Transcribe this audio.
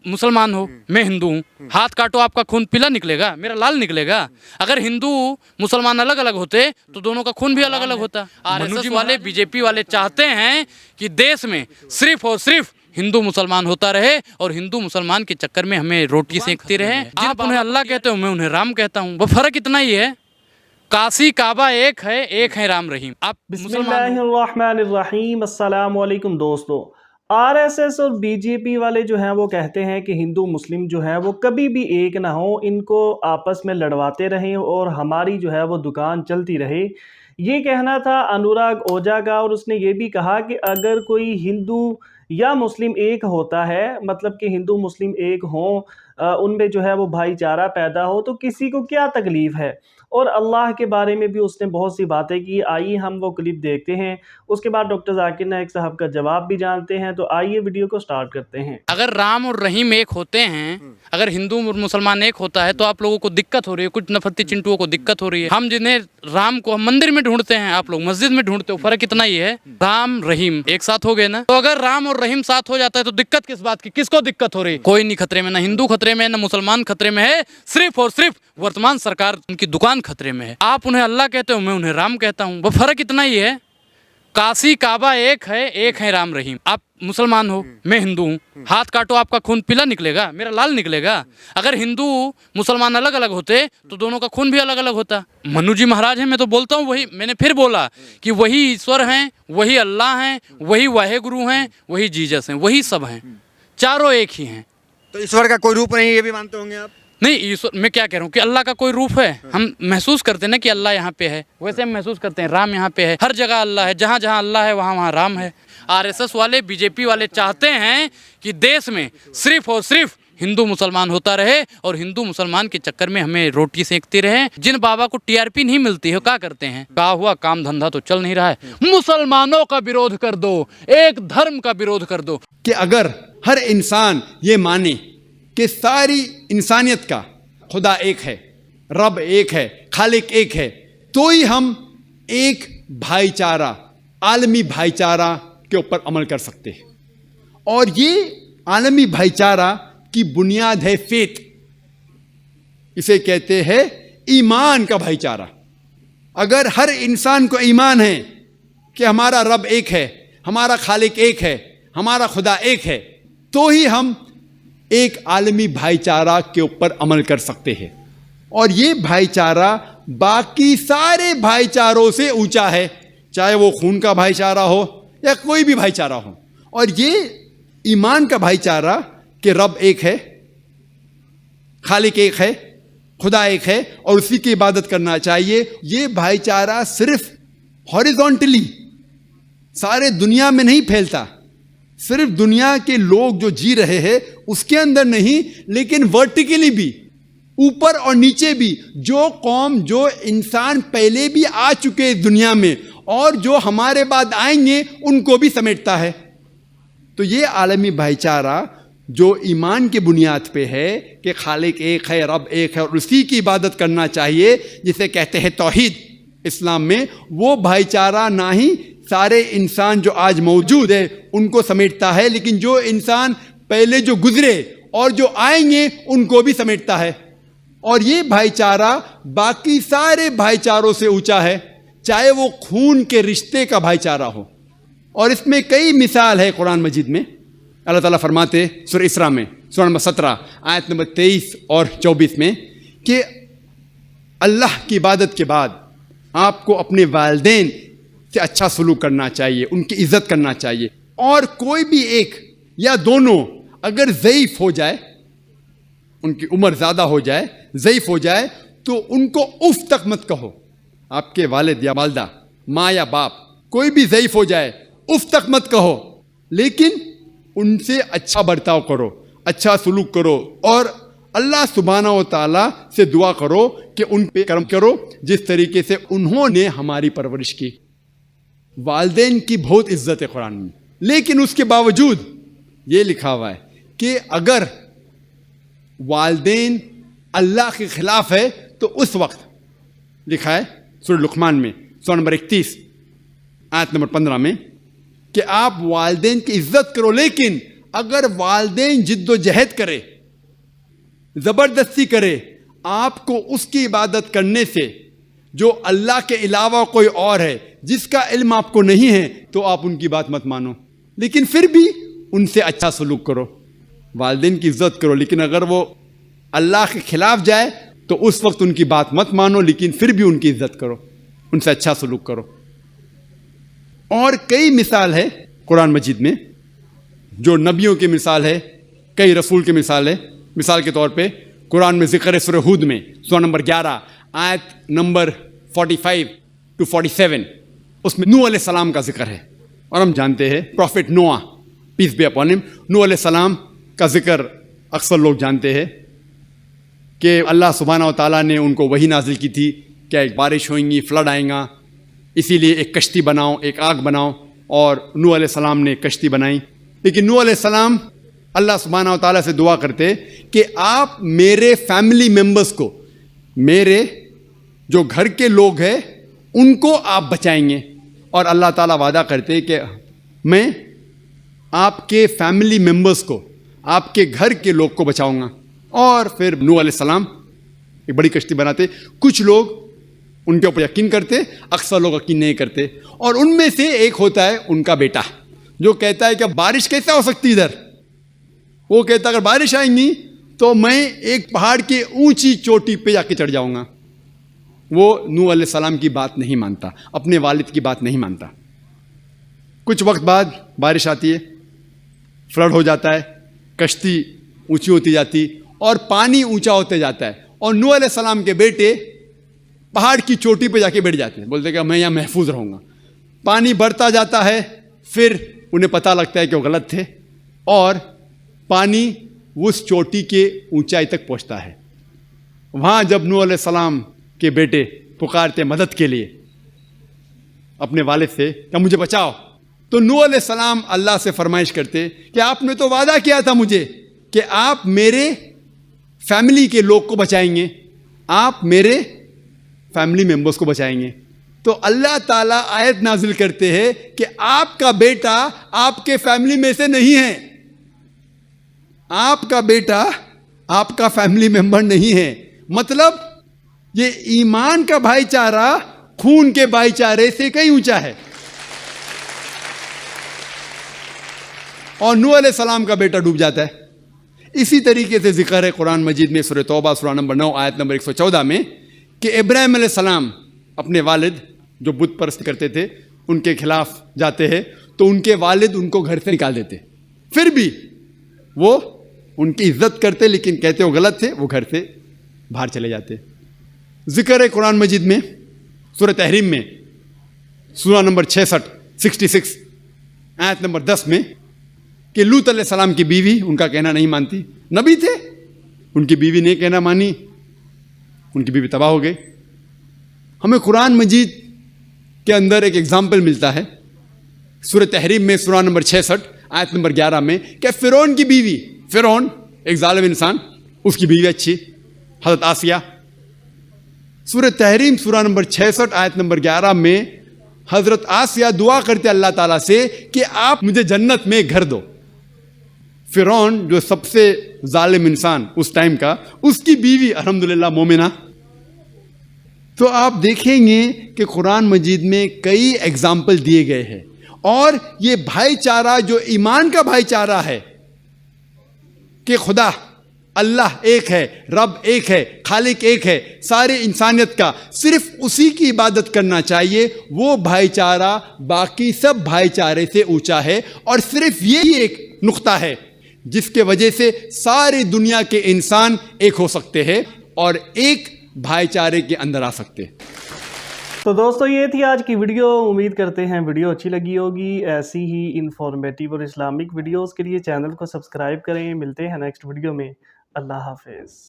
मुसलमान हो, मैं हिंदू हूँ, हाथ काटो आपका खून पीला निकलेगा, मेरा लाल निकलेगा। अगर हिंदू मुसलमान अलग अलग होते तो दोनों का खून भी अलग अलग होता। आरएसएस वाले, बीजेपी वाले चाहते हैं कि देश में सिर्फ और सिर्फ हिंदू मुसलमान होता रहे और हिंदू मुसलमान के चक्कर में हमें रोटी सेकती रहे। आप उन्हें अल्लाह कहते हो, मैं उन्हें राम कहता हूँ, वो फर्क इतना ही है। काशी काबा एक है राम रहीम। आप बिस्मिल्लाहिर्रहमानिर्रहीम। अस्सलाम वालेकुम दोस्तों। आरएसएस और बीजेपी वाले जो हैं वो कहते हैं कि हिंदू मुस्लिम जो है वो कभी भी एक ना हो, इनको आपस में लड़वाते रहें और हमारी जो है वो दुकान चलती रहे। ये कहना था अनुराग ओझा का, और उसने ये भी कहा कि अगर कोई हिंदू या मुस्लिम एक होता है, मतलब कि हिंदू मुस्लिम एक हों, उनमें जो है वो भाईचारा पैदा हो, तो किसी को क्या तकलीफ़ है। और अल्लाह के बारे में भी उसने बहुत सी बातें की। आइए हम वो क्लिप देखते हैं, उसके बाद डॉक्टर जाकिर नाइक साहब का जवाब भी जानते हैं। तो आइए वीडियो को स्टार्ट करते हैं। अगर राम और रहीम एक होते हैं, अगर हिंदू और मुसलमान एक होता है तो आप लोगों को दिक्कत हो रही है, कुछ नफरती चिंटुओं को दिक्कत हो रही है। हम जिन्हें राम को हम मंदिर में ढूंढते हैं, आप लोग मस्जिद में ढूंढते हो, फर्क इतना ही है। राम रहीम एक साथ हो गए ना, तो अगर राम और रहीम साथ हो जाता है तो दिक्कत किस बात की, किसको दिक्कत हो रही है? कोई नहीं खतरे में, ना हिंदू खतरे में, ना मुसलमान खतरे में है, सिर्फ और सिर्फ वर्तमान सरकार, उनकी दुकान खतरे में है। आप उन्हें अल्लाह कहते हो, मैं उन्हें राम कहता हूँ, वो फर्क इतना ही है। काशी काबा एक है राम रहीम। आप मुसलमान हो, मैं हिंदू हूँ, हाथ काटो आपका खून पीला निकलेगा, मेरा लाल निकलेगा। अगर हिंदू मुसलमान अलग अलग होते तो दोनों का खून भी अलग अलग होता। मनु जी महाराज हैं, मैं तो बोलता हूँ वही, मैंने फिर बोला कि वही ईश्वर हैं, वही अल्लाह हैं, वही वाहे गुरु हैं, वही जीसस हैं, वही सब हैं, चारों एक ही हैं। तो ईश्वर का कोई रूप नहीं, ये भी मानते होंगे आप? नहीं, ईश्वर मैं क्या कह रहा हूँ कि अल्लाह का कोई रूप है। हम महसूस करते हैं ना कि अल्लाह यहाँ पे है, वैसे हम महसूस करते हैं राम यहाँ पे है। हर जगह अल्लाह है, जहाँ जहाँ अल्लाह है वहाँ वहाँ राम है। आरएसएस वाले, बीजेपी वाले चाहते हैं कि देश में सिर्फ और सिर्फ हिंदू मुसलमान होता रहे और हिंदू मुसलमान के चक्कर में हमें रोटी सेकती रहे। जिन बाबा को टीआरपी नहीं मिलती है, क्या करते हैं? कहा हुआ काम धंधा तो चल नहीं रहा है, मुसलमानों का विरोध कर दो, एक धर्म का विरोध कर दो। कि अगर हर इंसान ये माने कि सारी इंसानियत का खुदा एक है, रब एक है, खालिक एक है, तो ही हम एक भाईचारा, आलमी भाईचारा के ऊपर अमल कर सकते हैं। और ये आलमी भाईचारा की बुनियाद है फेथ, इसे कहते हैं ईमान का भाईचारा। अगर हर इंसान को ईमान है कि हमारा रब एक है, हमारा खालिक एक है, हमारा खुदा एक है, तो ही हम एक आलमी भाईचारा के ऊपर अमल कर सकते हैं। और ये भाईचारा बाकी सारे भाईचारों से ऊंचा है, चाहे वो खून का भाईचारा हो या कोई भी भाईचारा हो। और ये ईमान का भाईचारा कि रब एक है, खालिक एक है, खुदा एक है और उसी की इबादत करना चाहिए, ये भाईचारा सिर्फ हॉरिजॉन्टली सारे दुनिया में नहीं फैलता, सिर्फ दुनिया के लोग जो जी रहे हैं उसके अंदर नहीं, लेकिन वर्टिकली भी, ऊपर और नीचे भी, जो कौम, जो इंसान पहले भी आ चुके दुनिया में और जो हमारे बाद आएंगे उनको भी समेटता है। तो ये आलमी भाईचारा जो ईमान की बुनियाद पे है कि खालिक एक है, रब एक है और उसी की इबादत करना चाहिए, जिसे कहते हैं तौहीद इस्लाम में, वो भाईचारा ना ही सारे इंसान जो आज मौजूद है उनको समेटता है, लेकिन जो इंसान पहले जो गुजरे और जो आएंगे उनको भी समेटता है। और ये भाईचारा बाकी सारे भाईचारों से ऊंचा है, चाहे वो खून के रिश्ते का भाईचारा हो। और इसमें कई मिसाल है कुरान मजीद में। अल्लाह ताला फरमाते सूरह इसरा में, सूरह नंबर 17 आयत नंबर 23 और 24 में कि अल्लाह की इबादत के बाद आपको अपने वालिदैन से अच्छा सलूक करना चाहिए, उनकी इज्जत करना चाहिए। और कोई भी एक या दोनों अगर ज़ईफ़ हो जाए, उनकी उम्र ज़्यादा हो जाए, ज़ईफ़ हो जाए, तो उनको उफ तक मत कहो। आपके वालिद या वालदा, माँ या बाप, कोई भी ज़ईफ़ हो जाए उफ तक मत कहो, लेकिन उनसे अच्छा बर्ताव करो, अच्छा सलूक करो और अल्लाह सुब्हाना व तआला से दुआ करो कि उन पे करम करो जिस तरीके से उन्होंने हमारी परवरिश की। वालिदैन की बहुत इज्जत है कुरान में, लेकिन उसके बावजूद ये लिखा हुआ है कि अगर वालिदैन अल्लाह के खिलाफ है तो उस वक्त लिखा है सूरह लुक़मान में, सूरह नंबर 31 आयत नंबर 15 में, कि आप वालिदैन की इज्जत करो, लेकिन اگر والدین جد و جہد کرے, زبردستی کرے آپ کو اس کی عبادت کرنے سے جو اللہ کے علاوہ کوئی اور ہے جس کا علم آپ کو نہیں ہے, تو آپ ان کی بات مت مانو, لیکن پھر بھی ان سے اچھا سلوک کرو, والدین کی عزت کرو. لیکن اگر وہ اللہ کے خلاف جائے تو اس وقت ان کی بات مت مانو, لیکن پھر بھی ان کی عزت کرو, ان سے اچھا سلوک کرو. اور کئی مثال ہے قرآن مجید میں, جو نبیوں کی مثال ہے, کئی رسول کی مثال ہے. مثال کے طور پہ قرآن میں ذکر ہے سورہ ہود میں, سورہ نمبر 11 آیت نمبر 45 to 47, اس میں نوح علیہ السلام کا ذکر ہے. اور ہم جانتے ہیں پروفٹ نوح, پیس بی اپون ہم, نوح علیہ السلام کا ذکر اکثر لوگ جانتے ہیں کہ اللہ سبحانہ و تعالیٰ نے ان کو وحی نازل کی تھی کہ ایک بارش ہوئیں گی, فلڈ آئیں گا, اسی لیے ایک کشتی بناؤ, ایک آگ بناؤ. اور نوح علیہ السلام نے کشتی بنائی. لیکن نوح علیہ السلام اللہ سبحانہ و تعالیٰ سے دعا کرتے کہ آپ میرے فیملی ممبرس کو, میرے جو گھر کے لوگ ہیں ان کو آپ بچائیں گے. اور اللہ تعالیٰ وعدہ کرتے کہ میں آپ کے فیملی ممبرس کو, آپ کے گھر کے لوگ کو بچاؤں گا. اور پھر نوح علیہ السلام ایک بڑی کشتی بناتے. کچھ لوگ ان کے اوپر یقین کرتے, اکثر لوگ یقین نہیں کرتے. اور ان میں سے ایک ہوتا ہے ان کا بیٹا, جو کہتا ہے کہ بارش کیسے ہو سکتی ادھر. وہ کہتا ہے اگر بارش آئیں گی تو میں ایک پہاڑ کی اونچی چوٹی پہ جا کے چڑھ جاؤں گا. وہ نوح علیہ السلام کی بات نہیں مانتا, اپنے والد کی بات نہیں مانتا. کچھ وقت بعد بارش آتی ہے, فلڈ ہو جاتا ہے, کشتی اونچی ہوتی جاتی اور پانی اونچا ہوتے جاتا ہے. اور نوح علیہ السلام کے بیٹے پہاڑ کی چوٹی پہ جا کے بیٹھ جاتے ہیں, بولتے کہ میں یہاں محفوظ رہوں گا. پانی بڑھتا جاتا ہے, پھر انہیں پتہ لگتا ہے کہ وہ غلط تھے, اور پانی اس چوٹی کے اونچائی تک پہنچتا ہے. وہاں جب نوح علیہ السلام کے بیٹے پکارتے مدد کے لیے اپنے والد سے کہ مجھے بچاؤ, تو نوح علیہ السلام اللہ سے فرمائش کرتے کہ آپ نے تو وعدہ کیا تھا مجھے کہ آپ میرے فیملی کے لوگ کو بچائیں گے, آپ میرے فیملی ممبرس کو بچائیں گے. تو اللہ تعالیٰ آیت نازل کرتے ہیں کہ آپ کا بیٹا آپ کے فیملی میں سے نہیں ہے, آپ کا بیٹا آپ کا فیملی ممبر نہیں ہے. مطلب یہ ایمان کا بھائی چارہ خون کے بھائی چارے سے کہیں اونچا ہے. اور نوح علیہ السلام کا بیٹا ڈوب جاتا ہے. اسی طریقے سے ذکر ہے قرآن مجید میں سورہ توبہ سورہ نمبر 9 آیت نمبر 114 میں کہ ابراہیم علیہ السلام اپنے والد جو بت پرست کرتے تھے ان کے خلاف جاتے ہیں, تو ان کے والد ان کو گھر سے نکال دیتے. پھر بھی وہ ان کی عزت کرتے, لیکن کہتے وہ غلط تھے, وہ گھر سے باہر چلے جاتے. ذکر ہے قرآن مجید میں سورہ تحریم میں سورہ نمبر 66 آیت نمبر 10 میں کہ لوط علیہ السلام کی بیوی ان کا کہنا نہیں مانتی. نبی تھے, ان کی بیوی نے کہنا مانی, ان کی بیوی تباہ ہو گئی. ہمیں قرآن مجید کے اندر ایک ایگزامپل ملتا ہے سورہ تحریم میں سورہ نمبر 66 آیت نمبر 11 میں کہ فرعون کی بیوی, فرعون ایک ظالم انسان, اس کی بیوی اچھی حضرت آسیہ. سورہ تحریم سورہ نمبر 66 آیت نمبر 11 میں حضرت آسیہ دعا کرتے اللہ تعالیٰ سے کہ آپ مجھے جنت میں گھر دو. فرعون جو سب سے ظالم انسان اس ٹائم کا, اس کی بیوی الحمدللہ مومنہ. تو آپ دیکھیں گے کہ قرآن مجید میں کئی ایگزامپل دیے گئے ہیں. اور یہ بھائی چارہ جو ایمان کا بھائی چارہ ہے کہ خدا اللہ ایک ہے, رب ایک ہے, خالق ایک ہے, سارے انسانیت کا صرف اسی کی عبادت کرنا چاہیے, وہ بھائی چارہ باقی سب بھائی چارے سے اونچا ہے. اور صرف یہی ایک نقطہ ہے جس کے وجہ سے ساری دنیا کے انسان ایک ہو سکتے ہیں اور ایک بھائی چارے کے اندر آ سکتے ہیں. تو دوستو یہ تھی آج کی ویڈیو. امید کرتے ہیں ویڈیو اچھی لگی ہوگی. ایسی ہی انفارمیٹیو اور اسلامک ویڈیوز کے لیے چینل کو سبسکرائب کریں. ملتے ہیں نیکسٹ ویڈیو میں. اللہ حافظ.